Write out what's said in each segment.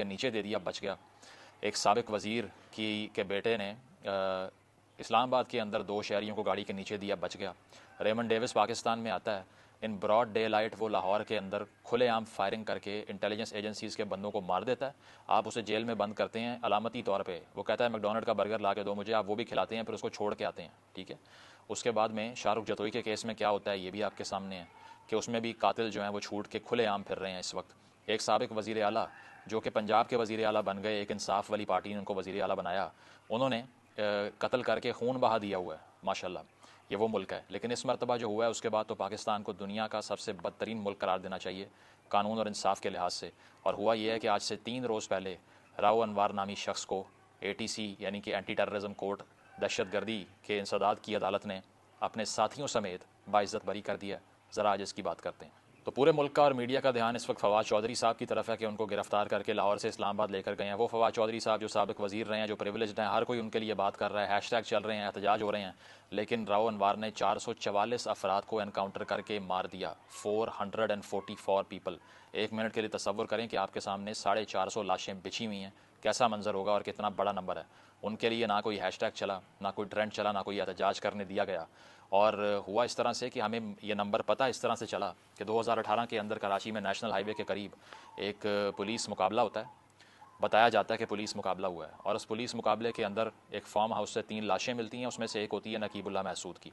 के नीचे दे दिया, बच गया। एक साबिक वज़ीर के बेटे ने इस्लामाबाद के अंदर 2 शहरियों को गाड़ी के नीचे दिया, बच गया। रेमंड डेविस पाकिस्तान में आता है, इन ब्रॉड डे लाइट वो लाहौर के अंदर खुलेआम फायरिंग करके इंटेलिजेंस एजेंसीज़ के बंदों को मार देता है। आप उसे जेल में बंद करते हैं अलामती तौर पे, वो कहता है मैकडोनल्ड का बर्गर ला के दो मुझे, आप वो भी खिलाते हैं, फिर उसको छोड़ के आते हैं, ठीक है। उसके बाद में शाहरुख जतोई के केस में क्या होता है ये भी आपके सामने है कि उसमें भी कातिल जो हैं वो छूट के खुलेआम फिर रहे हैं इस वक्त। एक साबिक वज़ीर आला जो कि पंजाब के वज़ीर आला बन गए, एक इंसाफ वाली पार्टी ने उनको वज़ीर आला बनाया, उन्होंने कत्ल करके खून बहा दिया हुआ है माशाल्लाह। ये वो मुल्क है। लेकिन इस मरतबा जो हुआ है उसके बाद तो पाकिस्तान को दुनिया का सबसे बदतरीन मुल्क करार देना चाहिए कानून और इंसाफ के लिहाज से। और हुआ ये है कि आज से 3 रोज़ पहले राव अनवार नामी शख्स को ATC यानी कि एंटी टेररिज्म कोर्ट दहशतगर्दी के इंसदाद की अदालत ने अपने साथियों समेत बाइज़्ज़त बरी कर दिया। ज़रा आज इसकी बात करते हैं। तो पूरे मुल्क का और मीडिया का ध्यान इस वक्त फवाद चौधरी साहब की तरफ है कि उनको गिरफ्तार करके लाहौर से इस्लामाबाद लेकर गए हैं। वो फवाद चौधरी साहब जो साबिक वज़ीर रहे हैं, जो प्रिविलेज्ड हैं, हर कोई उनके लिए बात कर रहा है, हैशटैग चल रहे हैं, एहतजाज हो रहे हैं। लेकिन राव अनवार ने 444 अफराद को एनकाउंटर करके मार दिया, 444 पीपल। 1 मिनट के लिए तसव्वुर करें कि आपके सामने 450 लाशें बिछी हुई हैं, कैसा मंजर होगा और कितना बड़ा नंबर है। उनके लिए ना कोई हैशटैग चला, ना कोई ट्रेंड चला, ना कोई एहतजाज करने दिया गया। और हुआ इस तरह से कि हमें ये नंबर पता इस तरह से चला कि 2018 के अंदर कराची में नेशनल हाईवे के करीब एक पुलिस मुकाबला होता है। बताया जाता है कि पुलिस मुकाबला हुआ है और उस पुलिस मुकाबले के अंदर एक फार्म हाउस से 3 लाशें मिलती हैं। उसमें से एक होती है नकीबुल्लाह महसूद की।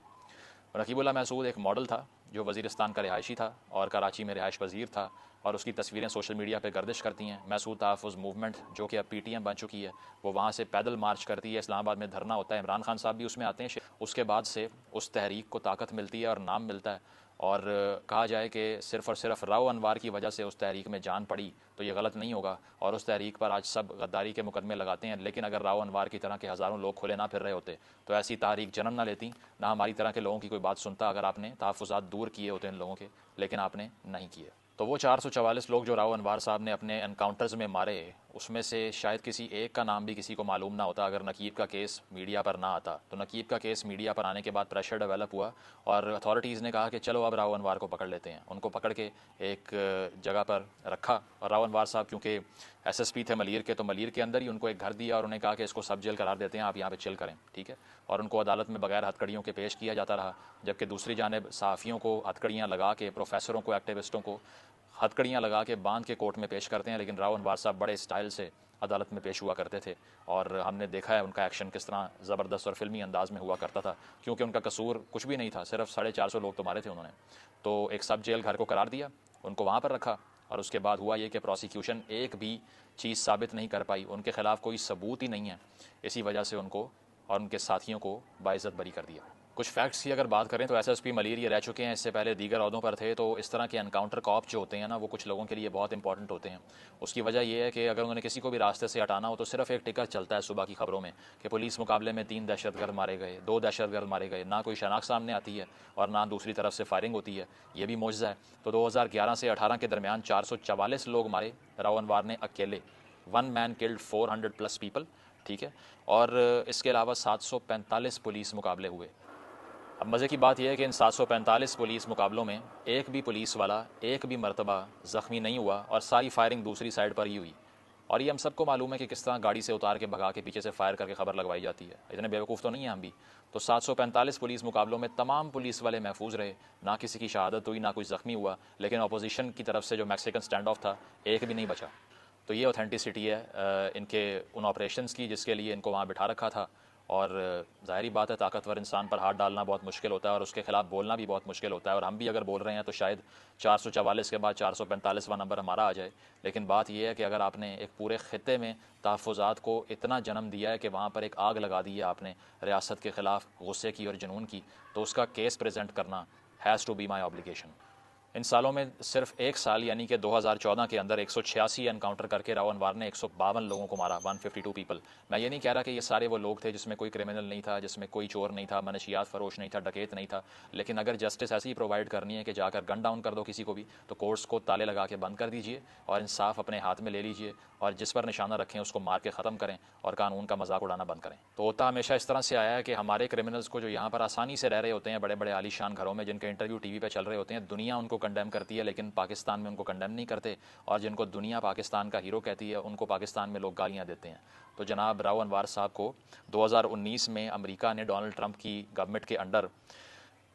रकीबुल्लाह महसूद एक मॉडल था जो वज़ीरिस्तान का रिहायशी था और कराची में रिहाइश पज़ीर था, और उसकी तस्वीरें सोशल मीडिया पे गर्दिश करती हैं। महसूद तहफ़्फ़ुज़ मूवमेंट जो कि अब PTM बन चुकी है, वो वहाँ से पैदल मार्च करती है, इस्लामाबाद में धरना होता है, इमरान खान साहब भी उसमें आते हैं। उसके बाद से उस तहरीक को ताकत मिलती है और नाम मिलता है। और कहा जाए कि सिर्फ़ और सिर्फ राव अनवार की वजह से उस तहरीक में जान पड़ी तो ये गलत नहीं होगा, और उस तहरीक पर आज सब गद्दारी के मुकदमे लगाते हैं। लेकिन अगर राव अनवार की तरह के हज़ारों लोग खुले ना फिर रहे होते तो ऐसी तहरीक जन्म ना लेती, ना हमारी तरह के लोगों की कोई बात सुनता अगर आपने तहफ़्फ़ुज़ात दूर किए होते इन लोगों के, लेकिन आपने नहीं किए। तो वो 444 लोग जो राव अनवार साहब ने अपने एनकाउंटर्स में मारे, उसमें से शायद किसी एक का नाम भी किसी को मालूम ना होता अगर नकीब का केस मीडिया पर ना आता। तो नकीब का केस मीडिया पर आने के बाद प्रेशर डेवलप हुआ और अथॉरिटीज़ ने कहा कि चलो अब राव अनवार को पकड़ लेते हैं। उनको पकड़ के एक जगह पर रखा, और राव अनवार साहब क्योंकि SSP थे मलीर के, तो मलीर के अंदर ही उनको एक घर दिया और उन्हें कहा कि इसको सब जेल करार देते हैं, आप यहाँ पे चिल करें, ठीक है। और उनको अदालत में बगैर हथकड़ियों के पेश किया जाता रहा, जबकि दूसरी जानिब सहाफ़ियों को हथकड़ियाँ लगा के, प्रोफेसरों को, एक्टिविस्टों को हथकड़ियाँ लगा के बांध के कोर्ट में पेश करते हैं। लेकिन राव अनवार साहब बड़े स्टाइल से अदालत में पेश हुआ करते थे, और हमने देखा है उनका एक्शन किस तरह ज़बरदस्त और फिल्मी अंदाज में हुआ करता था, क्योंकि उनका कसूर कुछ भी नहीं था, सिर्फ 450 लोग तो मारे थे उन्होंने। तो एक सब जेल घर को करार दिया, उनको वहाँ पर रखा, और उसके बाद हुआ ये कि प्रोसिक्यूशन एक भी चीज़ साबित नहीं कर पाई, उनके खिलाफ कोई सबूत ही नहीं है। इसी वजह से उनको और उनके साथियों को बाइज़्ज़त बरी कर दिया। कुछ फैक्ट्स की अगर बात करें तो SSP मलीर ये रह चुके हैं, इससे पहले दीगर अहदों पर थे। तो इस तरह के एनकाउंटर कॉप जो होते हैं ना, वो कुछ लोगों के लिए बहुत इंपॉर्टेंट होते हैं। उसकी वजह यह है कि अगर उन्होंने किसी को भी रास्ते से हटाना हो तो सिर्फ एक टिकर चलता है सुबह की खबरों में कि पुलिस मुकाबले में 3 दहशतगर्द मारे गए, 2 दहशतगर्द मारे गए, ना कोई शनाख्त सामने आती है और ना दूसरी तरफ से फायरिंग होती है। ये भी मौजज़ा है। तो 2011 से 18 के दरमियान 444 लोग मारे राव अनवार ने अकेले, 1 मैन किल्ड 400+ पीपल, ठीक है। और इसके अलावा 745 पुलिस मुकाबले हुए। अब मज़े की बात यह है कि इन 745 पुलिस मुकाबलों में एक भी पुलिस वाला एक भी मरतबा ज़ख्मी नहीं हुआ, और सारी फायरिंग दूसरी साइड पर ही हुई। और ये हम सबको मालूम है कि किस तरह गाड़ी से उतार के भगा के पीछे से फायर करके खबर लगवाई जाती है। इतने बेवकूफ़ तो नहीं हैं हम भी। तो 745 पुलिस मुकाबलों में तमाम पुलिस वाले महफूज रहे, ना किसी की शहादत हुई, ना कोई ज़ख्मी हुआ। लेकिन अपोजिशन की तरफ से जो मैक्सिकन स्टैंड ऑफ था, एक भी नहीं बचा। तो ये ऑथेंटिसिटी है इनके उन ऑपरेशंस की जिसके लिए इनको वहाँ बिठा रखा था। और ज़ाहिरी बात है ताकतवर इंसान पर हाथ डालना बहुत मुश्किल होता है और उसके ख़िलाफ़ बोलना भी बहुत मुश्किल होता है। और हम भी अगर बोल रहे हैं तो शायद 444 के बाद 445वां नंबर हमारा आ जाए। लेकिन बात यह है कि अगर आपने एक पूरे ख़ित्ते में तहफ़्फ़ुज़ात को इतना जन्म दिया है कि वहाँ पर एक आग लगा दी है आपने रियासत के ख़िलाफ़ गुस्से की और जुनून की, तो उसका केस प्रेजेंट करना has to be my obligation. इन सालों में सिर्फ एक साल यानी कि 2014 के अंदर 186 एनकाउंटर करके राव अनवार ने 152 लोगों को मारा, 152 पीपल। मैं ये नहीं कह रहा कि ये सारे वो लोग थे जिसमें कोई क्रिमिनल नहीं था, जिसमें कोई चोर नहीं था, मनशियात फरोश नहीं था, डकैत नहीं था। लेकिन अगर जस्टिस ऐसी ही प्रोवाइड करनी है कि जाकर गन डाउन कर दो किसी को भी, तो कोर्ट्स को ताले लगा के बंद कर दीजिए और इंसाफ अपने हाथ में ले लीजिए, और जिस पर निशाना रखें उसको मार के ख़त्म करें और कानून का मजाक उड़ाना बंद करें। तो होता हमेशा इस तरह से आया है कि हमारे क्रिमिनल्स को जो यहाँ पर आसानी से रह रहे होते हैं बड़े बड़े आलीशान घरों में, जिनके इंटरव्यू TV पे चल रहे होते हैं, दुनिया उनको कंडेम करती है, लेकिन पाकिस्तान में उनको कंडेम नहीं करते, और जिनको दुनिया पाकिस्तान का हीरो कहती है उनको पाकिस्तान में लोग गालियाँ देते हैं। तो जनाब राव अनवर साहब को 2019 में अमेरिका ने डोनाल्ड ट्रंप की गवर्नमेंट के अंडर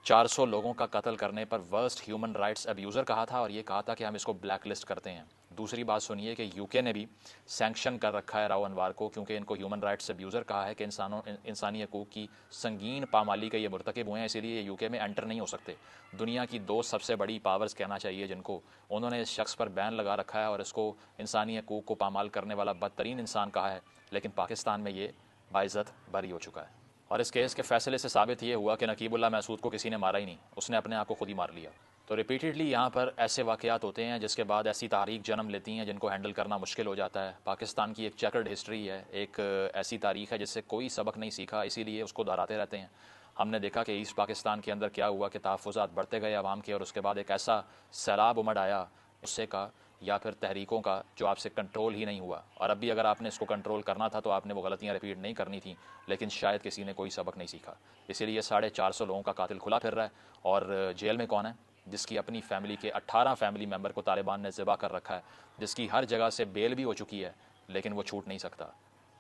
400 लोगों का कत्ल करने पर वर्स्ट ह्यूमन राइट्स अब्यूज़र कहा था, और ये कहा था कि हम इसको ब्लैक लिस्ट करते हैं। दूसरी बात सुनिए कि यूके ने भी सैंक्शन कर रखा है राव अनवर को, क्योंकि इनको ह्यूमन राइट्स अब्यूज़र कहा है कि इंसानी हकूक़ की संगीन पामाली के ये मुर्तकिब हुए हैं, इसीलिए ये यूके में एंटर नहीं हो सकते। दुनिया की दो सबसे बड़ी पावर्स कहना चाहिए जिनको, उन्होंने इस शख्स पर बैन लगा रखा है और इसको इंसानी हकूक़ को पामाल करने वाला बदतरीन इंसान कहा है, लेकिन पाकिस्तान में ये बाइज़्ज़त बरी हो चुका है। और इस केस के फैसले से साबित ये हुआ कि नकीबुल्लाह महसूद को किसी ने मारा ही नहीं, उसने अपने आप को खुद ही मार लिया। तो रिपीटेडली यहाँ पर ऐसे वाक़यात होते हैं जिसके बाद ऐसी तारीख जन्म लेती हैं जिनको हैंडल करना मुश्किल हो जाता है। पाकिस्तान की एक चेकर्ड हिस्ट्री है, एक ऐसी तारीख है जिससे कोई सबक नहीं सीखा, इसीलिए उसको दोहराते रहते हैं। हमने देखा कि ईस्ट पाकिस्तान के अंदर क्या हुआ कि तहफ़्फ़ुज़ात बढ़ते गए आवाम के, और उसके बाद एक ऐसा सैलाब उमड़ आया गुस्से का या फिर तहरीकों का जो आपसे कंट्रोल ही नहीं हुआ। और अब भी अगर आपने इसको कंट्रोल करना था तो आपने वो गलतियाँ रिपीट नहीं करनी थी, लेकिन शायद किसी ने कोई सबक नहीं सीखा। इसीलिए 450 लोगों का कातिल खुला फिर रहा है। और जेल में कौन है? जिसकी अपनी फैमिली के 18 फैमिली मेम्बर को तालिबान ने ज़िबा कर रखा है, जिसकी हर जगह से बेल भी हो चुकी है, लेकिन वो छूट नहीं सकता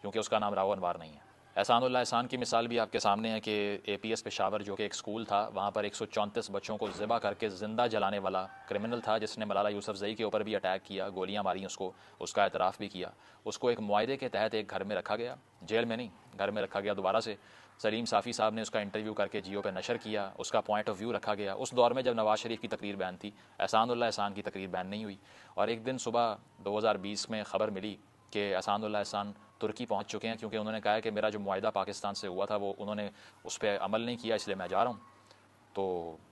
क्योंकि उसका नाम राव अनवर नहीं है। एहसानुल्लाह एहसान की मिसाल भी आपके सामने है कि APS पेशावर जो कि एक स्कूल था, वहाँ पर 134 बच्चों को ज़िबा करके ज़िंदा जलाने वाला क्रिमिनल था, जिसने मलाला यूसुफ़ज़ई के ऊपर भी अटैक किया, गोलियाँ मारी उसको, उसका एतराफ़ भी किया। उसको एक मुआहदे के तहत एक घर में रखा गया, जेल में नहीं, घर में रखा गया दोबारा से। सलीम साफ़ी साहब ने उसका इंटरव्यू करके जियो पे नशर किया, उसका पॉइंट ऑफ व्यू रखा गया। उस दौर में जब नवाज़ शरीफ की तकरीर बैन थी, एहसानुल्लाह एहसान की तकरीर बैन नहीं हुई। और एक दिन सुबह 2020 में ख़बर मिली कि एहसानुल्लाह एहसान तुर्की पहुंच चुके हैं, क्योंकि उन्होंने कहा है कि मेरा जो मुआहदा पाकिस्तान से हुआ था वो उन्होंने उस पर अमल नहीं किया, इसलिए मैं जा रहा हूँ। तो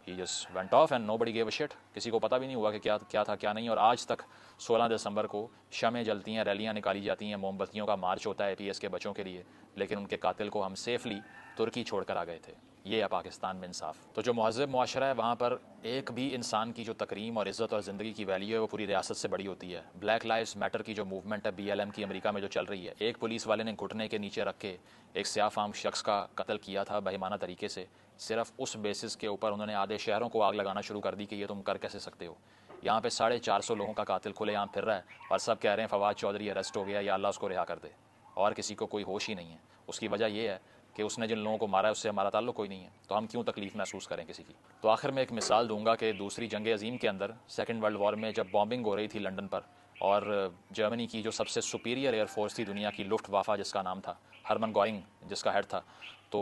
he just went off and nobody gave a shit. किसी को पता भी नहीं हुआ कि क्या था क्या नहीं। और आज तक 16 दिसंबर को शमें जलती हैं, रैलियाँ निकाली जाती हैं, मोमबत्तियों का मार्च होता है APS के बच्चों के लिए, लेकिन उनके कातिल को हम सेफली तुर्की छोड़ कर आ गए थे। ये है पाकिस्तान में इंसाफ। तो जो महज़ब मुआशरा है वहाँ पर एक भी इंसान की जो तकरीम और इज़्ज़त और ज़िंदगी की वैल्यू है वो पूरी रियासत से बड़ी होती है। ब्लैक लाइव्स मैटर की जो मूवमेंट है BLM की अमेरिका में जो चल रही है, एक पुलिस वाले ने घुटने के नीचे रख के एक स्याफ़ाम शख्स का कत्ल किया था बेईमाना तरीके से। सिर्फ उस बेसिस के ऊपर उन्होंने आधे शहरों को आग लगाना शुरू कर दी कि ये तुम कर कैसे सकते हो। यहाँ पे 450 लोगों का कातिल खुलेआम फिर रहा है और सब कह रहे हैं फवाद चौधरी अरेस्ट हो गया या अल्लाह उसको रिहा कर दे, और किसी को कोई होश ही नहीं है। उसकी वजह यह है कि उसने जिन लोगों को मारा है उससे हमारा ताल्लुक कोई नहीं है, तो हम क्यों तकलीफ़ महसूस करें किसी की। तो आखिर में एक मिसाल दूंगा कि दूसरी जंग अजीम के अंदर, सेकेंड वर्ल्ड वॉर में जब बॉम्बिंग हो रही थी लंदन पर, और जर्मनी की जो सबसे सुपीरियर एयरफोर्स थी दुनिया की, लुफ्टवाफा जिसका नाम था, हरमन गोइंग जिसका हेड था, तो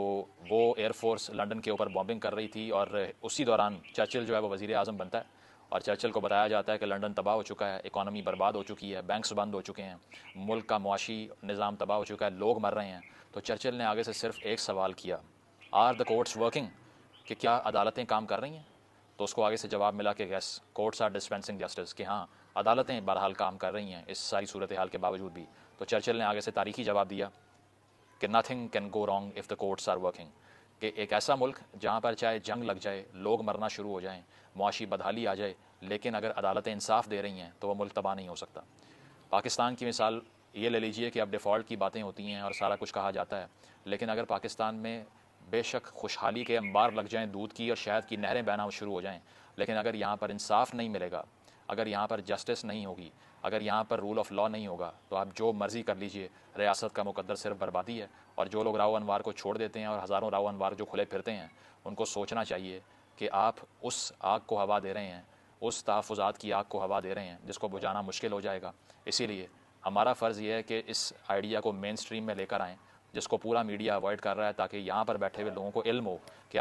वो एयरफोर्स लंदन के ऊपर बॉम्बिंग कर रही थी। और उसी दौरान चर्चिल जो है वो वज़ीर आज़म बनता है, और चर्चिल को बताया जाता है कि लंदन तबाह हो चुका है, इकॉनमी बर्बाद हो चुकी है, बैंक्स बंद हो चुके हैं, मुल्क का मुआशी निज़ाम तबाह हो चुका है, लोग मर रहे हैं। तो चर्चिल ने आगे से सिर्फ एक सवाल किया, आर द कोर्ट्स वर्किंग, कि क्या अदालतें काम कर रही हैं? तो उसको आगे से जवाब मिला कि yes, courts are dispensing justice, कि हाँ अदालतें बहरहाल काम कर रही हैं इस सारी सूरत हाल के बावजूद भी। तो चर्चिल ने आगे से तारीखी जवाब दिया कि nothing can go wrong if the courts are working, कि एक ऐसा मुल्क जहाँ पर चाहे जंग लग जाए, लोग मरना शुरू हो जाएं, मुआशी बदहाली आ जाए, लेकिन अगर अदालतें इंसाफ दे रही हैं तो वह मुल्क तबाह नहीं हो सकता। पाकिस्तान की मिसाल ये ले लीजिए कि अब डिफ़ॉल्ट की बातें होती हैं और सारा कुछ कहा जाता है, लेकिन अगर पाकिस्तान में बेशक खुशहाली के अंबार लग जाएं, दूध की और शहद की नहरें बहना शुरू हो जाएं, लेकिन अगर यहाँ पर इंसाफ नहीं मिलेगा, अगर यहाँ पर जस्टिस नहीं होगी, अगर यहाँ पर रूल ऑफ़ लॉ नहीं होगा, तो आप जो मर्ज़ी कर लीजिए, रियासत का मुकद्दर सिर्फ बर्बादी है। और जो लोग राव अनवर को छोड़ देते हैं और हज़ारों राव अनवर जो खुले फिरते हैं, उनको सोचना चाहिए कि आप उस आग को हवा दे रहे हैं, उस तहफ़्फ़ुज़ात की आग को हवा दे रहे हैं जिसको बुझाना मुश्किल हो जाएगा। इसीलिए हमारा फ़र्ज़ ये है कि इस आइडिया को मेन स्ट्रीम में लेकर आएँ, जिसको पूरा मीडिया अवॉइड कर रहा है, ताकि यहाँ पर बैठे हुए लोगों को इल्म हो कि